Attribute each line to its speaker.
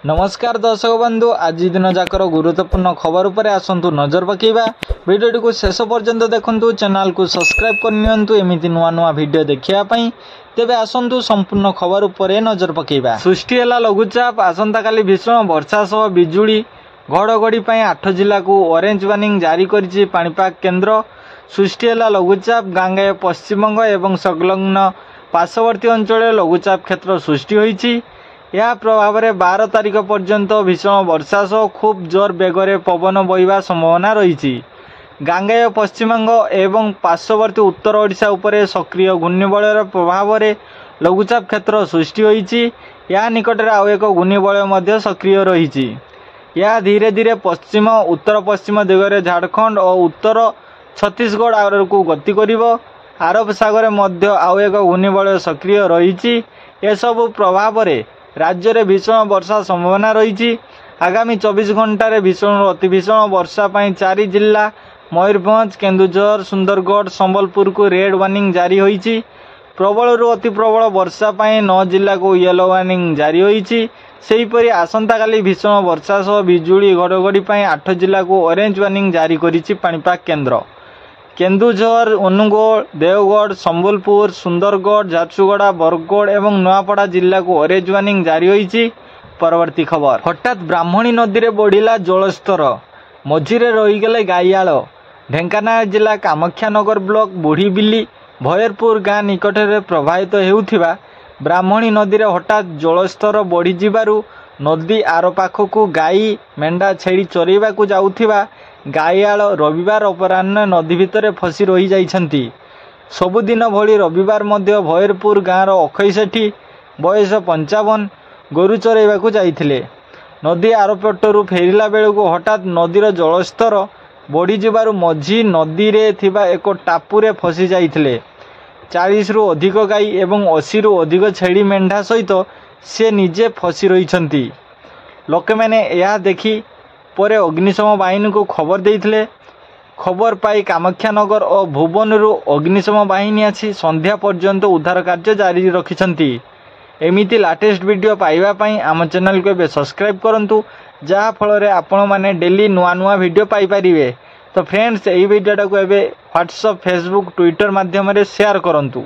Speaker 1: नमस्कार दर्शक बंधु, आज दिन जाकर गुरुत्वपूर्ण खबर पर आसतु नजर पकेबा। वीडियो को शेष पर्यंत देखंतु, चैनल को सब्सक्राइब करनियंतु एमिति नुआ नुआ वीडियो देखिया पई। तेबे आसतु संपूर्ण खबर पर नजर पकेबा। सृष्टि हैला लघुचाप, आसंता काली भीषण वर्षा सह बिजुली घड़घड़ी 8 जिला को ऑरेंज वार्निंग जारी करिछि पाणीपाग केन्द्र। सृष्टि हैला लघुचाप, गांगेय पश्चिमबंग एवं संलग्न पार्श्ववर्ती अंचल लघुचाप क्षेत्र सृष्टि होइछि। यह प्रभाव में 12 तारिख पर्यंत भीषण वर्षा सह खूब जोर बेगर पवन बहिबा संभावना रही। गांगेय पश्चिमबंग एवं पार्श्ववर्ती उत्तर ओडिशा उपरे सक्रिय घूर्णिबलयर प्रभाव में लघुचाप क्षेत्र सृष्टि होइछि। या निकट में आउ एक घूर्णिबलय सक्रिय रही। यह धीरे धीरे पश्चिम उत्तर पश्चिम दिगरे झारखंड और उत्तर छत्तीसगढ़ आड़ को गति करिवो। अरब सागर मध्य आउ एक घूर्णिबलय सक्रिय रही। एसबू प्रभाव में राज्य में भीषण वर्षा संभावना रही। आगामी 24 घंटे भीषण अति भीषण वर्षा पर 4 जिला मयूरभंज, केन्दुझर, सुंदरगढ़, संबलपुर को रेड वार्निंग जारी होइछि। प्रबल अति प्रबल वर्षा पर 9 जिला को येलो वार्निंग जारी होइछि। सेहीपरि आसंता काली भीषण वर्षा सह बिजुली घड़घड़ी 8 जिला को ऑरेंज वार्निंग जारी करिछि पाणीपाग केन्द्र। केन्दुझर, अनुगोल, देवगढ़, संबलपुर, सुंदरगढ़, झारसुगुड़ा, बरगढ़ एवं नुआपड़ा जिला को ऑरेंज वार्निंग जारी होइछि। परवर्ती खबर, हठात ब्राह्मणी नदी में बढ़िला जलस्तर, मझिरे रहीगले गाइयाल। ढेंकानाल जिला कामाक्षानगर ब्लॉक बुढ़ीबिली भयरपुर गाँ निकट में प्रभावित हेउथिबा ब्राह्मणी नदी में हठात जलस्तर बढ़ी जिबारु नदी आर पाखकु गाई मेंढा छेड़ी चरेबा को जाउथिबा गाइयाल रविवार अपराह्न नदी भितर फसी रही जाइछंती। सबुदिन भली रविवार मध्य भयरपुर गाँवर अक्षय सेठी बयस 55 गोरु चरेबा को जाइथिले। नदी आरपटरू फेरिला बेलू हठात नदीर जलस्तर बढ़ी जिबारु मझी नदी रे थिबा एक टापुरे फसी जाइथिले। 40 रु अधिक गाई एवं 80 रु अधिक छेड़ी मेंढा सहित से निजे फसी रहिछंती। लोके माने यह देखि परे अग्निशम बाहिनी को खबर देइथिले। खबर पाई कामाक्षानगर और भुवनरू अग्निशम बाहिनी आछि संध्या पर्यंत उद्धार कार्य जारी रखिछंती। एमिति लेटेस्ट वीडियो पाइबा पई आम चैनल को बे सब्सक्राइब करंतु, जहा फल रे आपण माने डेली नुआ नुआ वीडियो पाई परिबे। तो फ्रेंड्स, एही वीडियोटा को एबे व्हाट्सएप, फेसबुक, ट्विटर माध्यम रे शेयर करंतु।